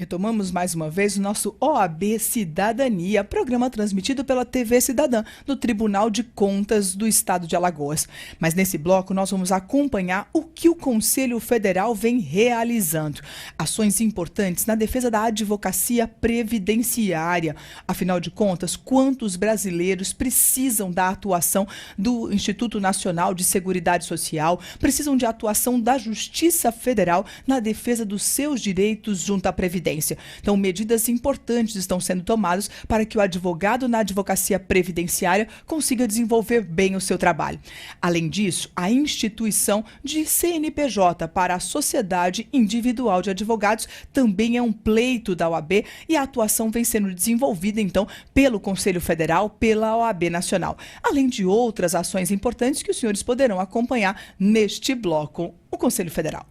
Retomamos mais uma vez o nosso OAB Cidadania, programa transmitido pela TV Cidadã, no Tribunal de Contas do Estado de Alagoas. Mas nesse bloco nós vamos acompanhar o que o Conselho Federal vem realizando. Ações importantes na defesa da advocacia previdenciária. Afinal de contas, quantos brasileiros precisam da atuação do Instituto Nacional de Seguridade Social, precisam de atuação da Justiça Federal na defesa dos seus direitos junto à Previdência? Então, medidas importantes estão sendo tomadas para que o advogado na advocacia previdenciária consiga desenvolver bem o seu trabalho. Além disso, a instituição de CNPJ para a Sociedade Individual de Advogados também é um pleito da OAB e a atuação vem sendo desenvolvida, então, pelo Conselho Federal, pela OAB Nacional. Além de outras ações importantes que os senhores poderão acompanhar neste bloco. O Conselho Federal.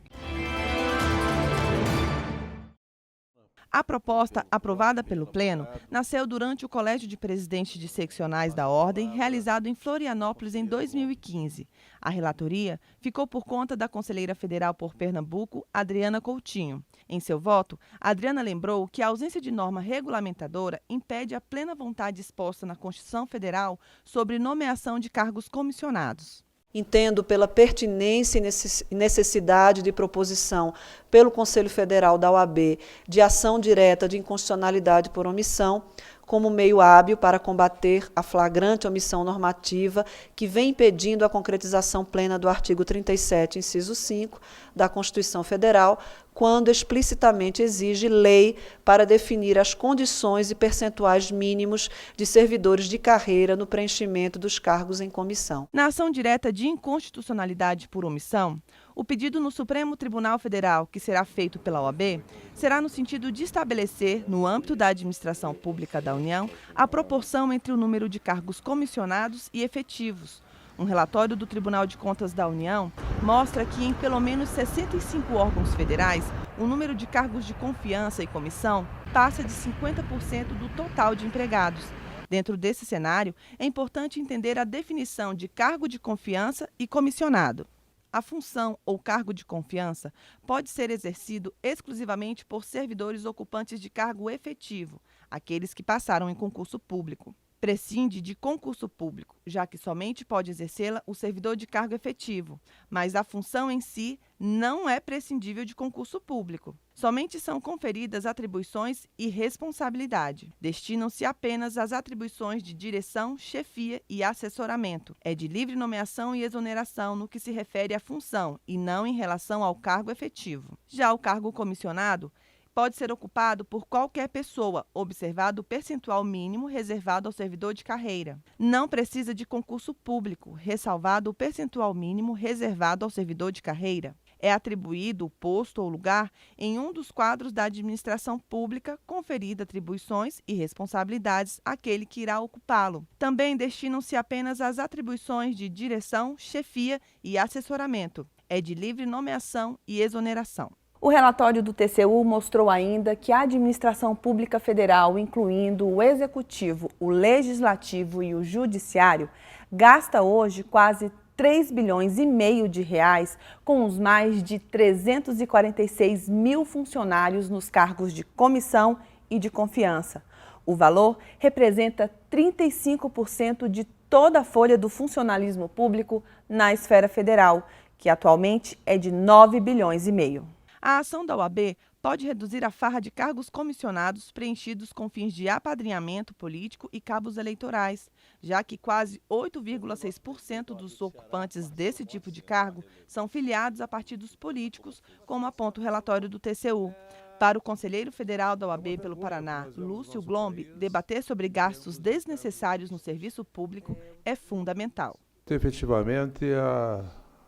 A proposta, aprovada pelo Pleno, nasceu durante o Colégio de Presidentes de Seccionais da Ordem, realizado em Florianópolis em 2015. A relatoria ficou por conta da conselheira federal por Pernambuco, Adriana Coutinho. Em seu voto, Adriana lembrou que a ausência de norma regulamentadora impede a plena vontade exposta na Constituição Federal sobre nomeação de cargos comissionados. Entendo pela pertinência e necessidade de proposição pelo Conselho Federal da OAB de ação direta de inconstitucionalidade por omissão como meio hábil para combater a flagrante omissão normativa que vem impedindo a concretização plena do artigo 37, inciso 5, da Constituição Federal, quando explicitamente exige lei para definir as condições e percentuais mínimos de servidores de carreira no preenchimento dos cargos em comissão. Na ação direta de inconstitucionalidade por omissão, o pedido no Supremo Tribunal Federal, que será feito pela OAB, será no sentido de estabelecer, no âmbito da administração pública da União, a proporção entre o número de cargos comissionados e efetivos. Um relatório do Tribunal de Contas da União mostra que em pelo menos 65 órgãos federais, o número de cargos de confiança e comissão passa de 50% do total de empregados. Dentro desse cenário, é importante entender a definição de cargo de confiança e comissionado. A função ou cargo de confiança pode ser exercido exclusivamente por servidores ocupantes de cargo efetivo, aqueles que passaram em concurso público. Prescinde de concurso público, já que somente pode exercê-la o servidor de cargo efetivo, mas a função em si não é prescindível de concurso público. Somente são conferidas atribuições e responsabilidade. Destinam-se apenas às atribuições de direção, chefia e assessoramento. É de livre nomeação e exoneração no que se refere à função e não em relação ao cargo efetivo. Já o cargo comissionado pode ser ocupado por qualquer pessoa, observado o percentual mínimo reservado ao servidor de carreira. Não precisa de concurso público, ressalvado o percentual mínimo reservado ao servidor de carreira. É atribuído o posto ou lugar em um dos quadros da administração pública, conferida atribuições e responsabilidades àquele que irá ocupá-lo. Também destinam-se apenas às atribuições de direção, chefia e assessoramento. É de livre nomeação e exoneração. O relatório do TCU mostrou ainda que a administração pública federal, incluindo o executivo, o legislativo e o judiciário, gasta hoje quase 3 bilhões e meio de reais com os mais de 346 mil funcionários nos cargos de comissão e de confiança. O valor representa 35% de toda a folha do funcionalismo público na esfera federal, que atualmente é de 9 bilhões e meio. A ação da OAB pode reduzir a farra de cargos comissionados preenchidos com fins de apadrinhamento político e cabos eleitorais, já que quase 8,6% dos ocupantes desse tipo de cargo são filiados a partidos políticos, como aponta o relatório do TCU. Para o conselheiro federal da OAB pelo Paraná, Lúcio Glombe, debater sobre gastos desnecessários no serviço público é fundamental. Efetivamente,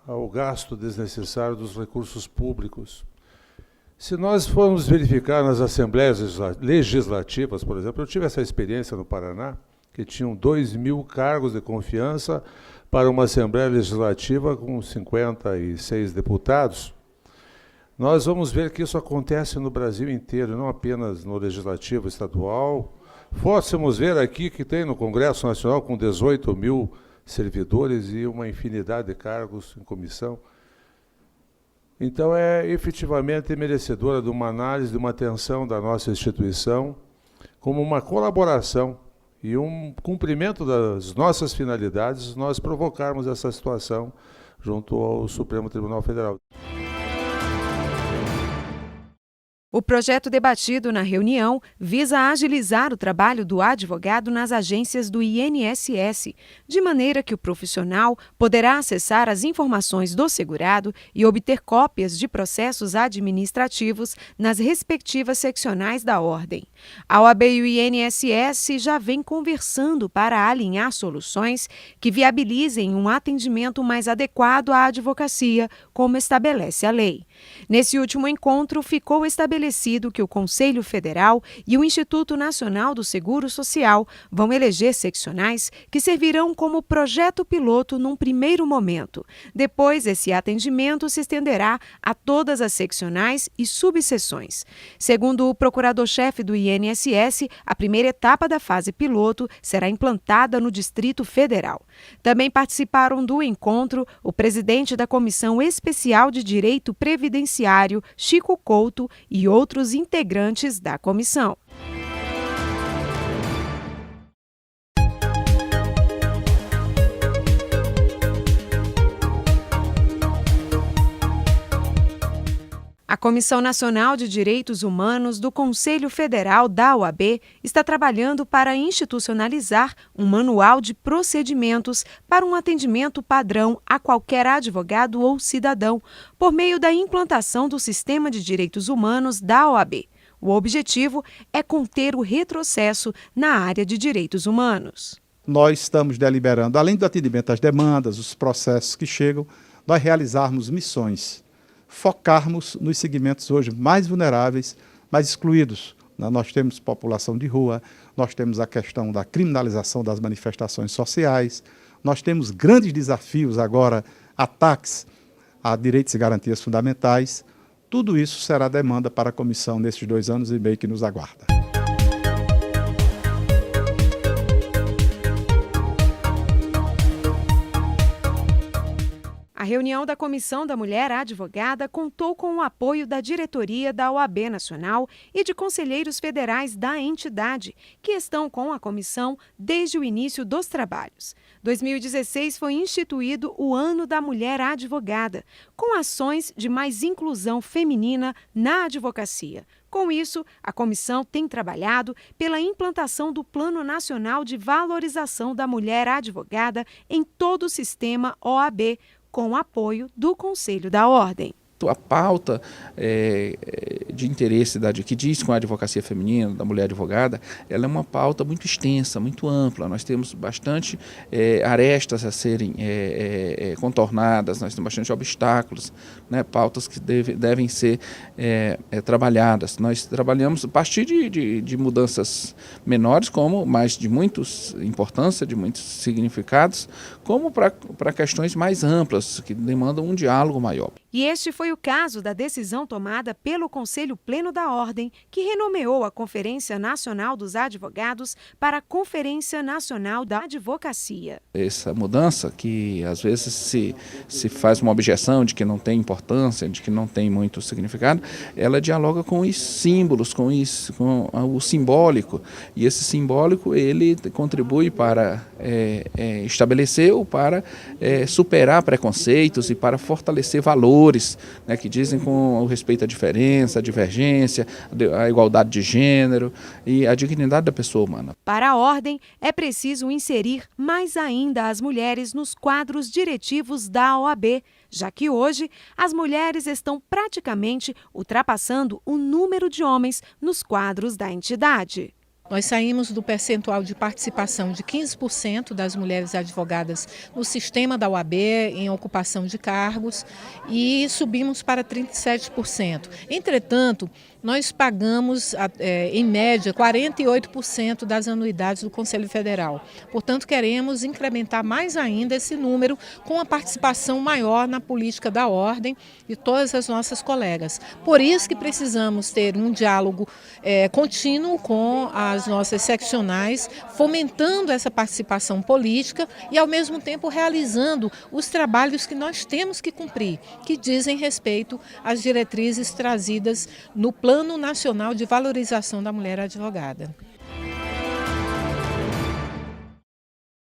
o gasto desnecessário dos recursos públicos. Se nós formos verificar nas assembleias legislativas, por exemplo, eu tive essa experiência no Paraná, que tinham 2.000 cargos de confiança para uma assembleia legislativa com 56 deputados. Nós vamos ver que isso acontece no Brasil inteiro, não apenas no legislativo estadual. Fôssemos ver aqui que tem no Congresso Nacional com 18 mil servidores e uma infinidade de cargos em comissão. Então, é efetivamente merecedora de uma análise, de uma atenção da nossa instituição, como uma colaboração e um cumprimento das nossas finalidades, nós provocarmos essa situação junto ao Supremo Tribunal Federal. O projeto debatido na reunião visa agilizar o trabalho do advogado nas agências do INSS, de maneira que o profissional poderá acessar as informações do segurado e obter cópias de processos administrativos nas respectivas seccionais da Ordem. A OAB e o INSS já vêm conversando para alinhar soluções que viabilizem um atendimento mais adequado à advocacia, como estabelece a lei. Nesse último encontro, ficou estabelecido que o Conselho Federal e o Instituto Nacional do Seguro Social vão eleger seccionais que servirão como projeto piloto num primeiro momento. Depois, esse atendimento se estenderá a todas as seccionais e subseções. Segundo o procurador-chefe do INSS, a primeira etapa da fase piloto será implantada no Distrito Federal. Também participaram do encontro o presidente da Comissão Especial de Direito Previdenciário, Chico Couto, e outros integrantes da comissão. A Comissão Nacional de Direitos Humanos do Conselho Federal da OAB está trabalhando para institucionalizar um manual de procedimentos para um atendimento padrão a qualquer advogado ou cidadão, por meio da implantação do Sistema de Direitos Humanos da OAB. O objetivo é conter o retrocesso na área de direitos humanos. Nós estamos deliberando, além do atendimento às demandas, os processos que chegam, nós realizarmos missões, focarmos nos segmentos hoje mais vulneráveis, mais excluídos. Nós temos população de rua, nós temos a questão da criminalização das manifestações sociais, nós temos grandes desafios agora, ataques a direitos e garantias fundamentais. Tudo isso será demanda para a comissão nesses 2 anos e meio que nos aguarda. A reunião da Comissão da Mulher Advogada contou com o apoio da diretoria da OAB Nacional e de conselheiros federais da entidade, que estão com a comissão desde o início dos trabalhos. 2016 foi instituído o Ano da Mulher Advogada, com ações de mais inclusão feminina na advocacia. Com isso, a comissão tem trabalhado pela implantação do Plano Nacional de Valorização da Mulher Advogada em todo o sistema OAB, com o apoio do Conselho da Ordem. A pauta de interesse que diz com a advocacia feminina, da mulher advogada, ela é uma pauta muito extensa, muito ampla. Nós temos bastante arestas a serem contornadas, nós temos bastante obstáculos, né, pautas que devem ser trabalhadas. Nós trabalhamos a partir de mudanças menores, mas de muita importância, de muitos significados, como para questões mais amplas, que demandam um diálogo maior. E este foi o caso da decisão tomada pelo Conselho Pleno da Ordem, que renomeou a Conferência Nacional dos Advogados para a Conferência Nacional da Advocacia. Essa mudança, que às vezes se faz uma objeção de que não tem importância, de que não tem muito significado, ela dialoga com os símbolos, com o simbólico. E esse simbólico, ele contribui para estabelecer ou para superar preconceitos e para fortalecer valores, né, que dizem com respeito à diferença, à divergência, à igualdade de gênero e à dignidade da pessoa humana. Para a Ordem, é preciso inserir mais ainda as mulheres nos quadros diretivos da OAB, já que hoje as mulheres estão praticamente ultrapassando o número de homens nos quadros da entidade. Nós saímos do percentual de participação de 15% das mulheres advogadas no sistema da OAB em ocupação de cargos e subimos para 37%. Entretanto, nós pagamos, em média, 48% das anuidades do Conselho Federal. Portanto, queremos incrementar mais ainda esse número com a participação maior na política da Ordem de todas as nossas colegas. Por isso que precisamos ter um diálogo contínuo com as das nossas seccionais, fomentando essa participação política e, ao mesmo tempo, realizando os trabalhos que nós temos que cumprir, que dizem respeito às diretrizes trazidas no Plano Nacional de Valorização da Mulher Advogada.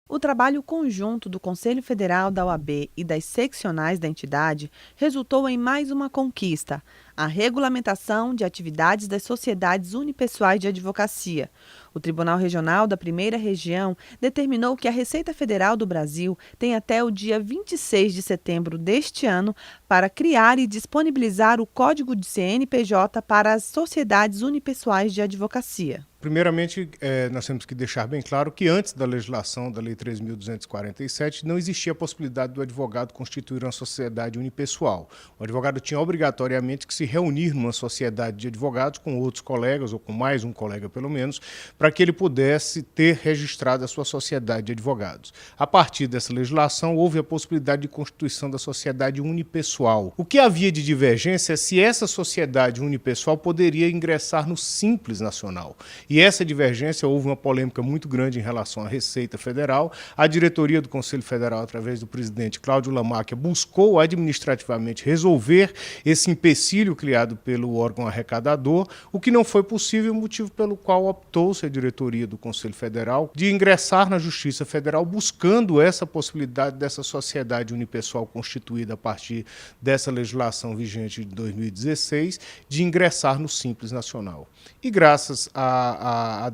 O trabalho conjunto do Conselho Federal da OAB e das seccionais da entidade resultou em mais uma conquista: a regulamentação de atividades das sociedades unipessoais de advocacia. O Tribunal Regional da Primeira Região determinou que a Receita Federal do Brasil tem até o dia 26 de setembro deste ano para criar e disponibilizar o Código de CNPJ para as sociedades unipessoais de advocacia. Primeiramente, nós temos que deixar bem claro que antes da legislação da Lei 3.247 não existia a possibilidade do advogado constituir uma sociedade unipessoal. O advogado tinha obrigatoriamente que se reunir numa sociedade de advogados com outros colegas, ou com mais um colega pelo menos, para que ele pudesse ter registrado a sua sociedade de advogados. A partir dessa legislação, houve a possibilidade de constituição da sociedade unipessoal. O que havia de divergência é se essa sociedade unipessoal poderia ingressar no Simples Nacional. E essa divergência, houve uma polêmica muito grande em relação à Receita Federal. A diretoria do Conselho Federal, através do presidente Cláudio Lamáquia, buscou administrativamente resolver esse empecilho criado pelo órgão arrecadador, o que não foi possível, motivo pelo qual optou-se a diretoria do Conselho Federal de ingressar na Justiça Federal buscando essa possibilidade dessa sociedade unipessoal constituída a partir dessa legislação vigente de 2016, de ingressar no Simples Nacional. E graças a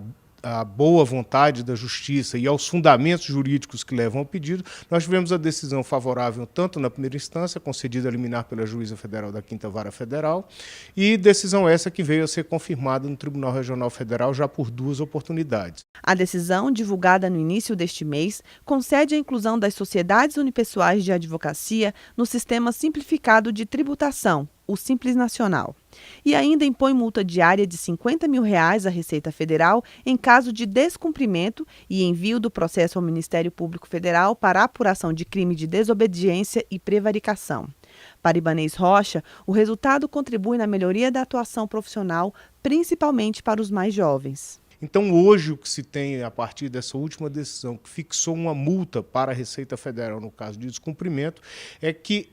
boa vontade da Justiça e aos fundamentos jurídicos que levam ao pedido, nós tivemos a decisão favorável tanto na primeira instância, concedida a liminar pela Juíza Federal da 5ª Vara Federal, e decisão essa que veio a ser confirmada no Tribunal Regional Federal já por 2 oportunidades. A decisão, divulgada no início deste mês, concede a inclusão das sociedades unipessoais de advocacia no Sistema Simplificado de Tributação, o Simples Nacional. E ainda impõe multa diária de R$50 mil à Receita Federal em caso de descumprimento e envio do processo ao Ministério Público Federal para apuração de crime de desobediência e prevaricação. Para Ibanez Rocha, o resultado contribui na melhoria da atuação profissional, principalmente para os mais jovens. Então, hoje, o que se tem a partir dessa última decisão, que fixou uma multa para a Receita Federal no caso de descumprimento, é que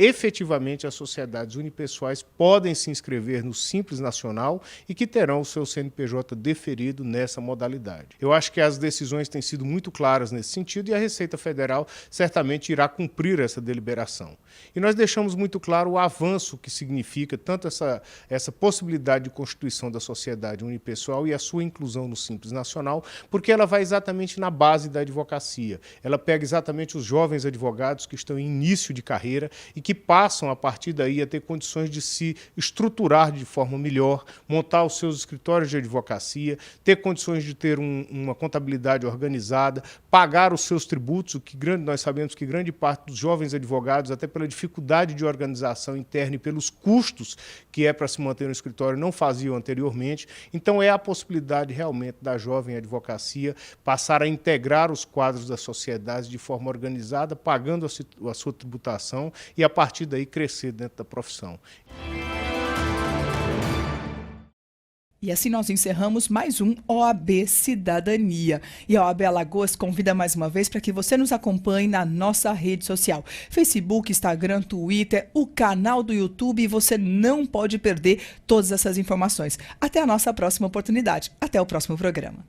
efetivamente as sociedades unipessoais podem se inscrever no Simples Nacional e que terão o seu CNPJ deferido nessa modalidade. Eu acho que as decisões têm sido muito claras nesse sentido e a Receita Federal certamente irá cumprir essa deliberação. E nós deixamos muito claro o avanço que significa tanto essa possibilidade de constituição da sociedade unipessoal e a sua inclusão no Simples Nacional, porque ela vai exatamente na base da advocacia. Ela pega exatamente os jovens advogados que estão em início de carreira e que passam, a partir daí, a ter condições de se estruturar de forma melhor, montar os seus escritórios de advocacia, ter condições de ter uma contabilidade organizada, pagar os seus tributos, o que nós sabemos que grande parte dos jovens advogados, até pela dificuldade de organização interna e pelos custos que é para se manter no escritório, não faziam anteriormente. Então, é a possibilidade realmente da jovem advocacia passar a integrar os quadros da sociedade de forma organizada, pagando a sua tributação e, a partir daí, crescer dentro da profissão. E assim nós encerramos mais um OAB Cidadania. E a OAB Alagoas convida mais uma vez para que você nos acompanhe na nossa rede social. Facebook, Instagram, Twitter, o canal do YouTube. E você não pode perder todas essas informações. Até a nossa próxima oportunidade. Até o próximo programa.